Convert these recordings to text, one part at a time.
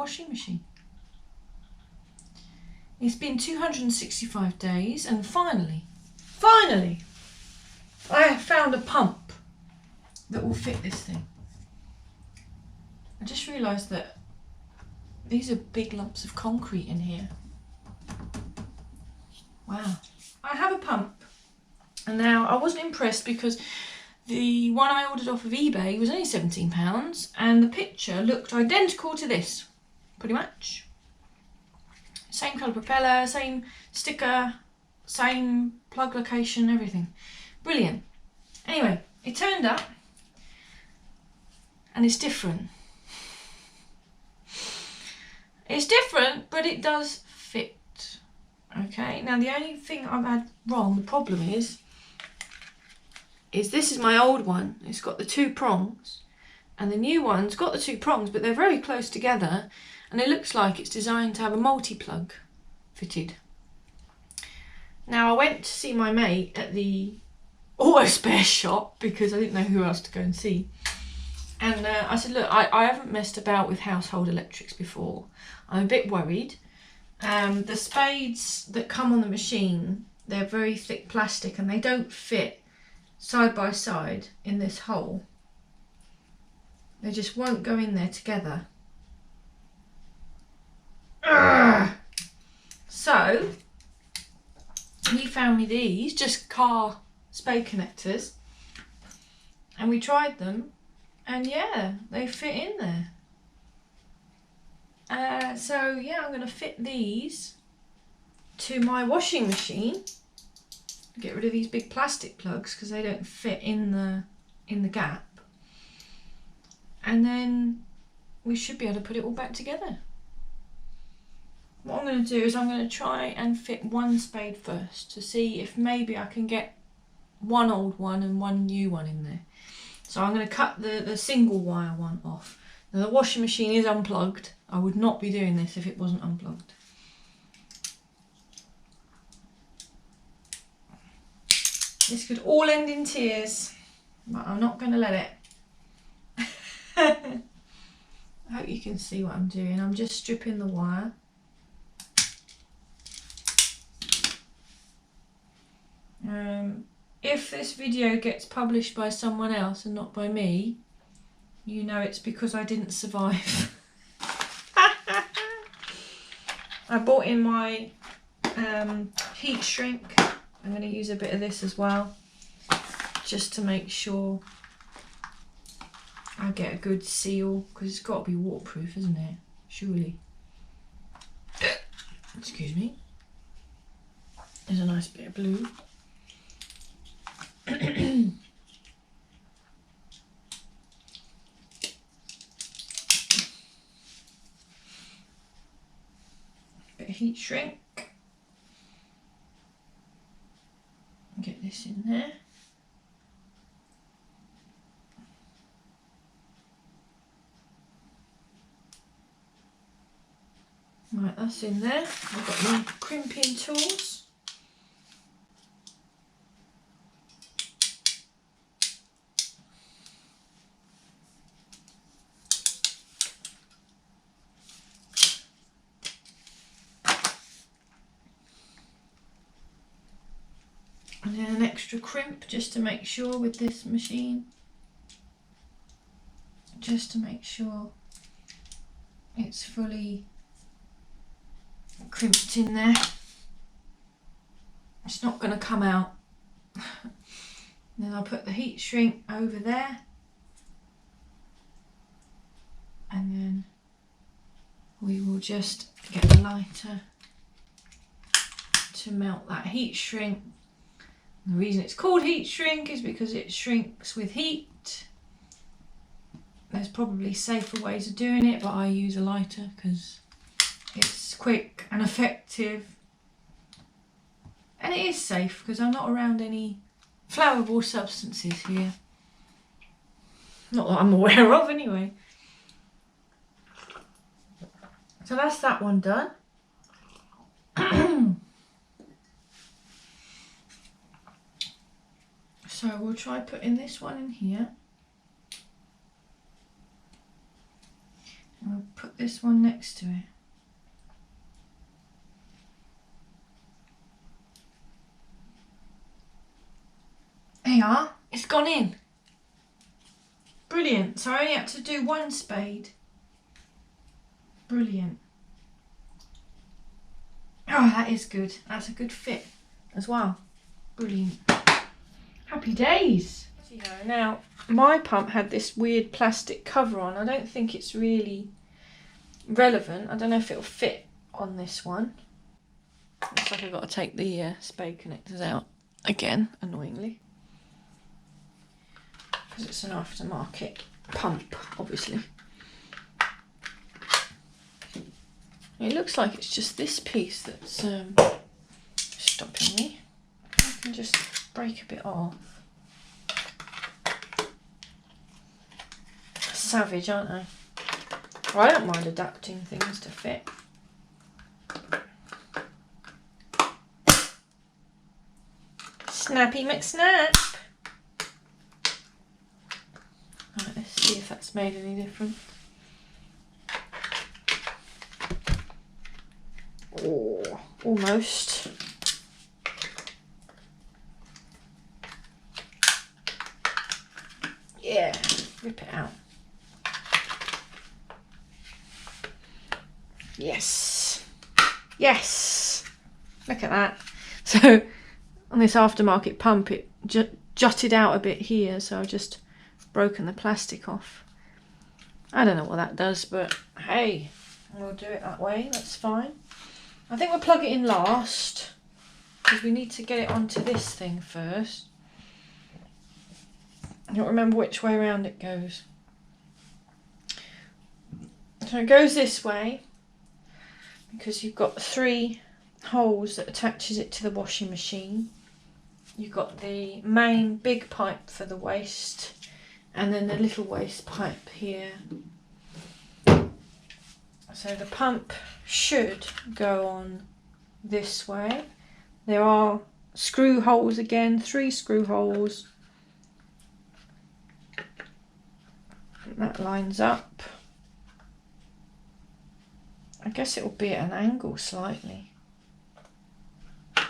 washing machine. It's been 265 days and finally, I have found a pump that will fit this thing. I just realised that these are big lumps of concrete in here. Wow. I have a pump, and now I wasn't impressed because the one I ordered off of eBay was only £17 and the picture looked identical to this, pretty much. Same colour propeller, same sticker, same plug location, everything. Brilliant. Anyway, it turned up and it's different. It's different, but it does fit. Okay, now the only thing I've had wrong, the problem is this is my old one. It's got the 2 prongs, and the new one's got the 2 prongs, but they're very close together, and it looks like it's designed to have a multi-plug fitted. Now, I went to see my mate at the auto spare shop because I didn't know who else to go and see. And I said, look, I haven't messed about with household electrics before. I'm a bit worried. The spades that come on the machine, they're very thick plastic and they don't fit side by side in this hole. They just won't go in there together. Ugh. So he found me these, just car spade connectors, and we tried them, and yeah, they fit in there. So yeah, I'm going to fit these to my washing machine. Get rid of these big plastic plugs because they don't fit in the gap, and then we should be able to put it all back together. What I'm going to do is I'm going to try and fit one spade first to see if maybe I can get one old one and one new one in there. So I'm going to cut the single wire one off. Now the washing machine is unplugged. I would not be doing this if it wasn't unplugged. This could all end in tears, but I'm not going to let it. I hope you can see what I'm doing. I'm just stripping the wire. If this video gets published by someone else and not by me, you know it's because I didn't survive. I bought in my heat shrink. I'm going to use a bit of this as well, just to make sure I get a good seal, because it's got to be waterproof, isn't it? Surely. Excuse me. There's a nice bit of blue. Bit of heat shrink. Get this in there. Right, that's in there. I've got my crimping tools. And then an extra crimp just to make sure with this machine. Just to make sure it's fully crimped in there. It's not going to come out. Then I'll put the heat shrink over there. And then we will just get the lighter to melt that heat shrink. The reason it's called heat shrink is because it shrinks with heat. There's probably safer ways of doing it, but I use a lighter because it's quick and effective. And it is safe because I'm not around any flammable substances here. Not that I'm aware of anyway. So that's that one done. So we'll try putting this one in here. I'll put this one next to it. There you are. It's gone in. Brilliant. So I only had to do one spade. Brilliant. Oh, that is good. That's a good fit as well. Brilliant. Happy days. Now, my pump had this weird plastic cover on. I don't think it's really relevant. I don't know if it'll fit on this one. Looks like I've got to take the spade connectors out again, annoyingly. Because it's an aftermarket pump, obviously. It looks like it's just this piece that's stopping me. I can just break a bit off. Savage, aren't I? Well, I don't mind adapting things to fit. Snappy McSnap! Right, let's see if that's made any difference. Oh, almost. Yeah, rip it out. Yes. Yes. Look at that. So on this aftermarket pump, it jutted out a bit here, so I've just broken the plastic off. I don't know what that does, but hey, we'll do it that way. That's fine. I think we'll plug it in last because we need to get it onto this thing first. I don't remember which way around it goes. So it goes this way because you've got 3 holes that attaches it to the washing machine. You've got the main big pipe for the waste and then the little waste pipe here. So the pump should go on this way. There are screw holes again, 3 screw holes. That lines up. I guess it will be at an angle slightly. I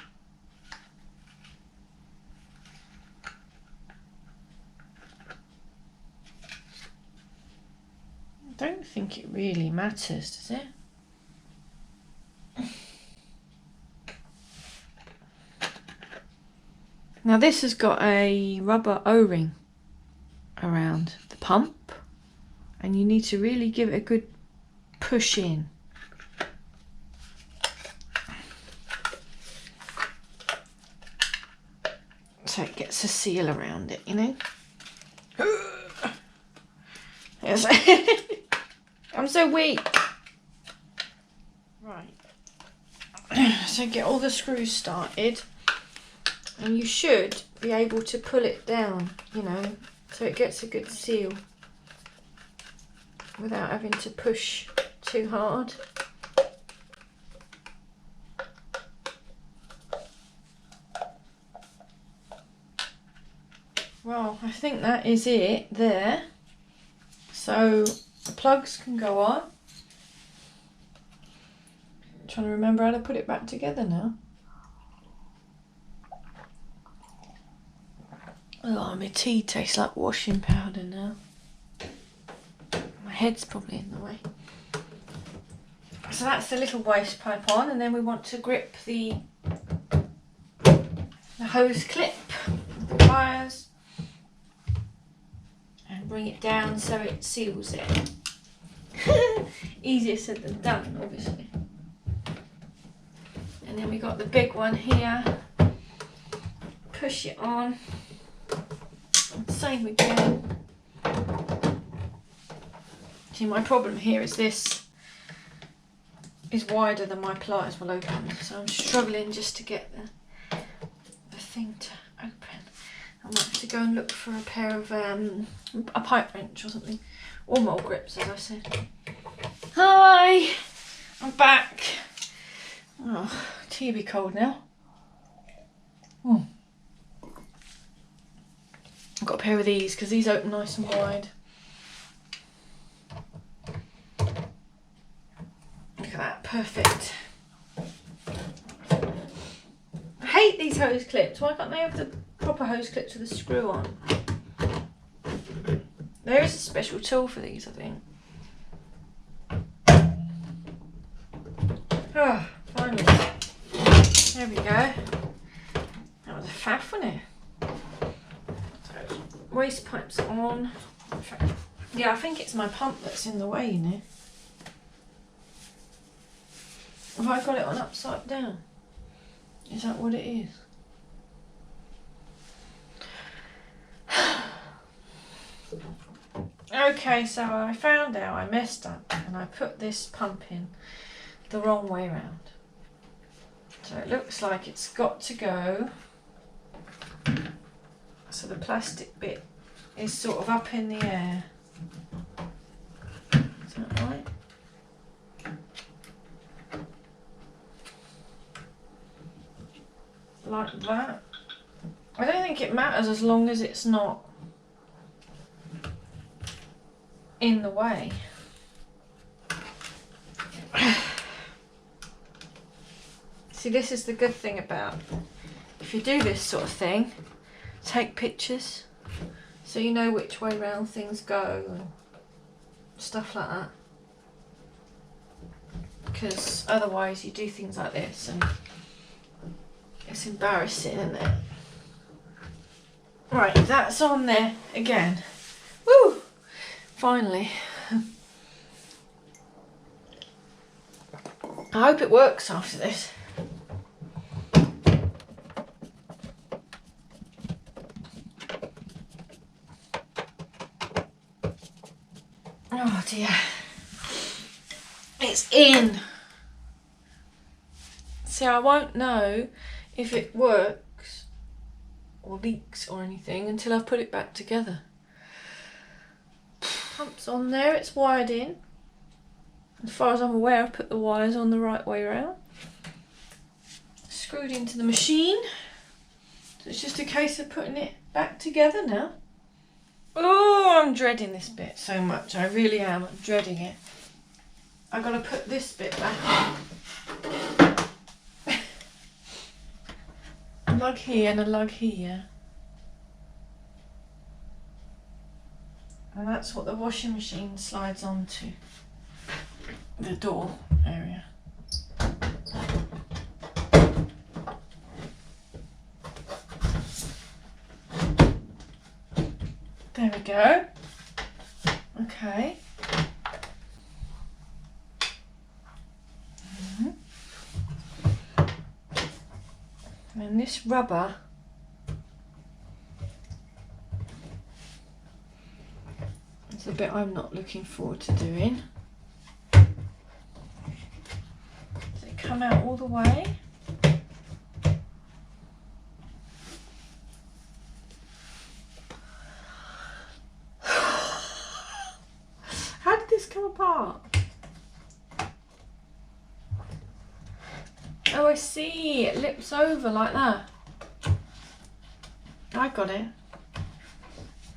don't think it really matters, does it? Now this has got a rubber O-ring around the pump and you need to really give it a good push in. So it gets a seal around it, you know? Yes. I'm so weak. Right. So get all the screws started. And you should be able to pull it down, you know, so it gets a good seal without having to push too hard. Well, I think that is it there. So the plugs can go on. I'm trying to remember how to put it back together now. Oh, my tea tastes like washing powder now. My head's probably in the way. So that's the little waste pipe on, and then we want to grip the hose clip with the wires and bring it down so it seals it. Easier said than done, obviously. And then we got the big one here. Push it on. Same again. See, my problem here is this is wider than my pliers will open, so I'm struggling just to get the thing to open. I might have to go and look for a pair of a pipe wrench or something, or mole grips, as I said. Hi, I'm back. Oh, tea be cold now. Oh. I've got a pair of these because these open nice and wide. Perfect. I hate these hose clips. Why can't they have the proper hose clips with a screw on? There is a special tool for these, I think. Oh, finally. There we go. That was a faff, wasn't it? So, waste pipes on. Yeah, I think it's my pump that's in the way, you know. Have I got it on upside down? Is that what it is? Okay, so I found out I messed up and I put this pump in the wrong way round. So it looks like it's got to go. So the plastic bit is sort of up in the air. Is that right? Like that. I don't think it matters as long as it's not in the way. See, this is the good thing about if you do this sort of thing, take pictures so you know which way round things go and stuff like that. Because otherwise you do things like this and it's embarrassing, isn't it? Right, that's on there again. Woo! Finally. I hope it works after this. Oh dear. It's in. See, I won't know if it works or leaks or anything until I've put it back together. Pump's on there, it's wired in. As far as I'm aware, I've put the wires on the right way around. Screwed into the machine. So it's just a case of putting it back together now. Oh, I'm dreading this bit so much. I really am. I'm dreading it. I've got to put this bit back on. A lug here and a lug here. And that's what the washing machine slides onto. The door area. There we go. Okay. And this rubber is the bit I'm not looking forward to doing. Does it come out all the way? How did this come apart? Oh, I see. It lips over like that. I got it.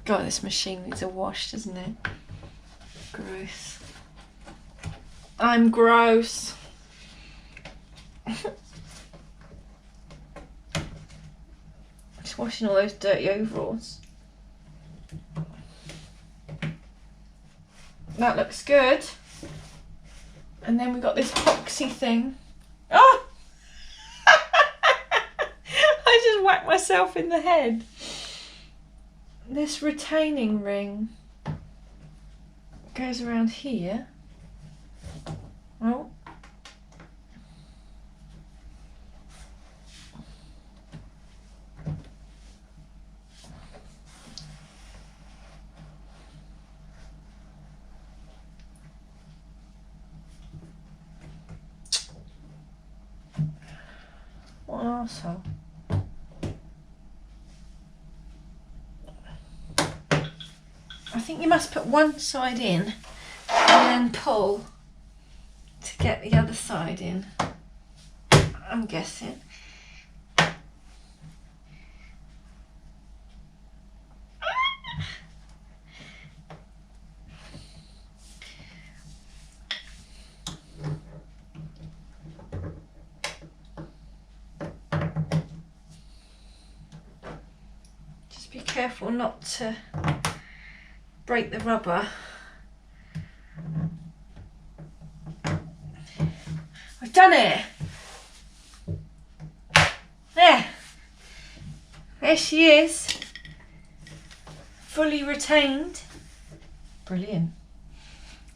God, this machine needs a wash, doesn't it? Gross. I'm gross. Just washing all those dirty overalls. That looks good. And then we got this epoxy thing. Oh! I just whacked myself in the head. This retaining ring goes around here. Oh. What an arsehole. I think you must put one side in and then pull to get the other side in. I'm guessing. careful not to break the rubber. I've done it! There she is. Fully retained. Brilliant.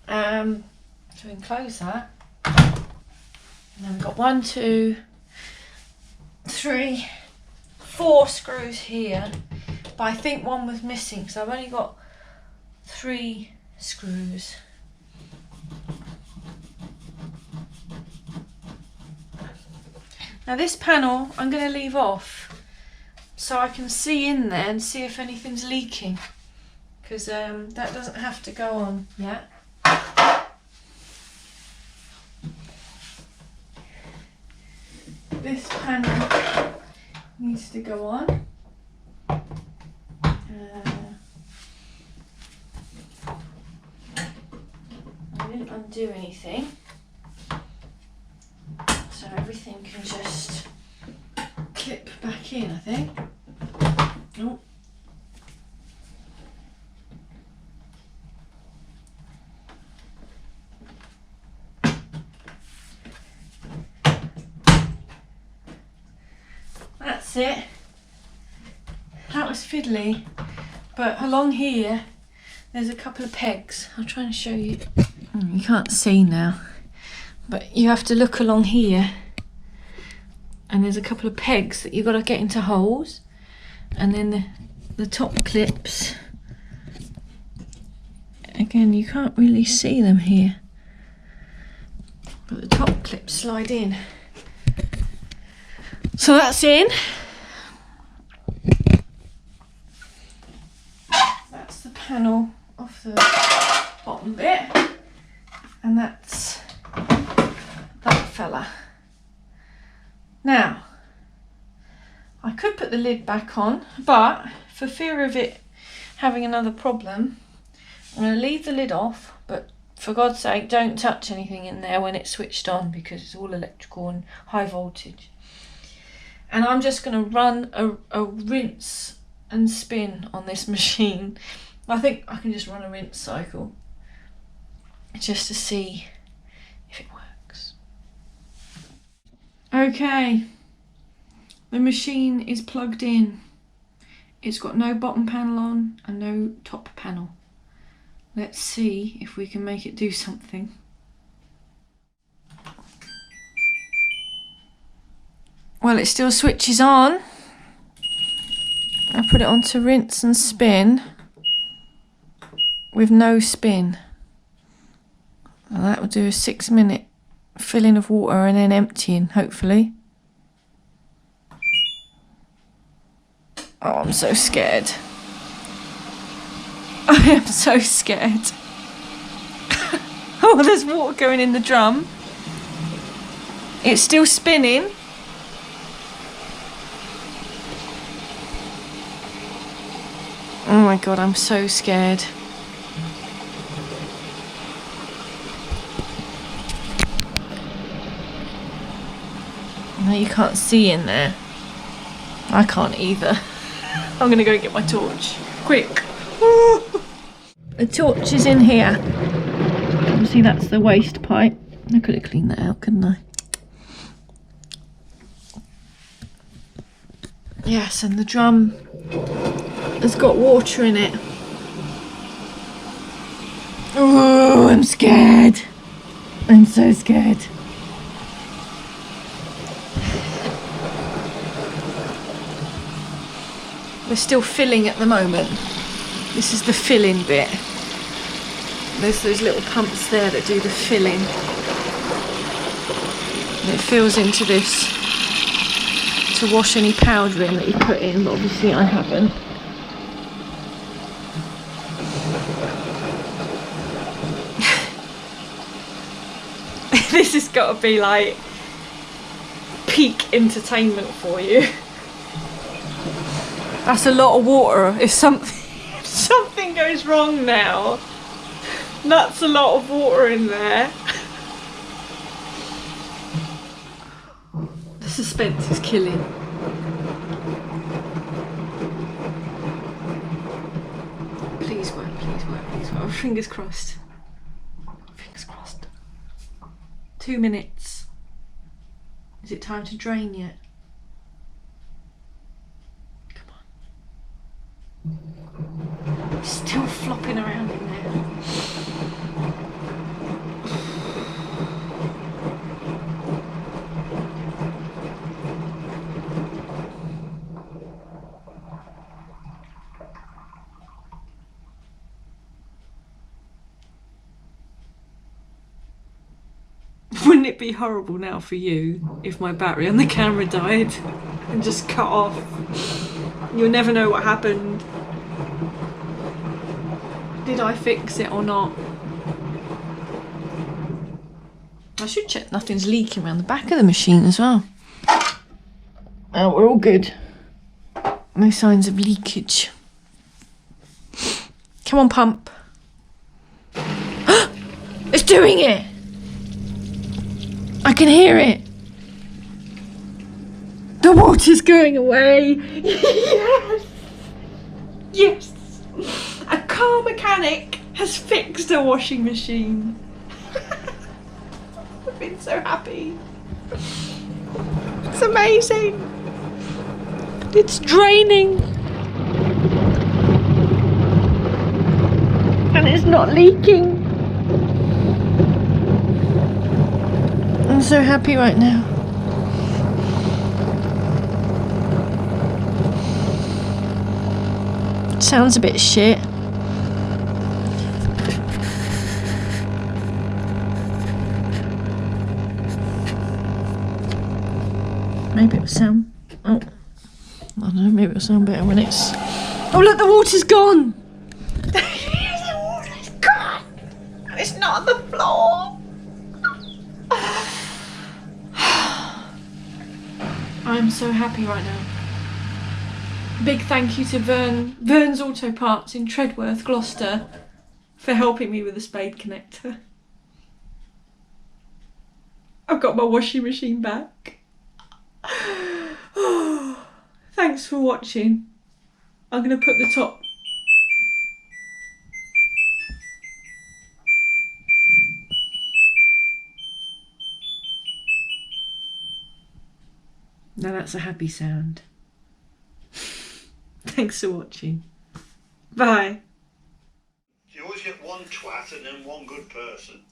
So we can close that. And then we've got 1, 2, 3, 4 screws here. But I think one was missing, so I've only got 3 screws. Now this panel I'm going to leave off so I can see in there and see if anything's leaking, because that doesn't have to go on yet. This panel needs to go on. I didn't undo anything, so everything can just clip back in, I think. Oh. That's it. That was fiddly, but along here there's a couple of pegs. I'll try and show you. You can't see now, but you have to look along here, and there's a couple of pegs that you've got to get into holes, and then the top clips, again you can't really see them here, but the top clips slide in. So that's in. That's the panel off the bottom bit, and that's that fella. Now, I could put the lid back on, but for fear of it having another problem, I'm going to leave the lid off, but for God's sake, don't touch anything in there when it's switched on, because it's all electrical and high voltage. And I'm just going to run a rinse and spin on this machine. I think I can just run a rinse cycle just to see if it works. Okay, the machine is plugged in. It's got no bottom panel on and no top panel. Let's see if we can make it do something. Well, it still switches on. I put it on to rinse and spin with no spin. Well, that will do a 6-minute filling of water and then emptying, hopefully. Oh, I'm so scared. I am so scared. Oh, there's water going in the drum. It's still spinning. Oh my God, I'm so scared. No, you can't see in there. I can't either. I'm gonna go get my torch. Quick. The torch is in here. Obviously that's the waste pipe. I could have cleaned that out, couldn't I? Yes, and the drum has got water in it. Oh, I'm scared. I'm so scared. We're still filling at the moment. This is the filling bit. There's those little pumps there that do the filling. And it fills into this to wash any powder in that you put in, but obviously I haven't. This has got to be like peak entertainment for you. That's a lot of water. If something goes wrong now, that's a lot of water in there. The suspense is killing. fingers crossed. Fingers crossed. 2 minutes. Is it time to drain yet? Come on. Still flopping around in there. Wouldn't it be horrible now for you if my battery on the camera died and just cut off? You'll never know what happened. Did I fix it or not? I should check nothing's leaking around the back of the machine as well. Oh, we're all good. No signs of leakage. Come on, pump. It's doing it! I can hear it. The water's going away. Yes. Yes. A car mechanic has fixed a washing machine. I've been so happy. It's amazing. It's draining. And it's not leaking. I'm so happy right now. It sounds a bit shit. Maybe it'll sound... Oh. I don't know, maybe it'll sound better when it's... Oh look, the water's gone! The water's gone! And it's not on the floor! I'm so happy right now. Big thank you to Vern's Auto Parts in Treadworth, Gloucester, for helping me with the spade connector. I've got my washing machine back. Oh, thanks for watching. I'm going to put the top... Now that's a happy sound. Thanks for watching. Bye. You always get one twat and then one good person.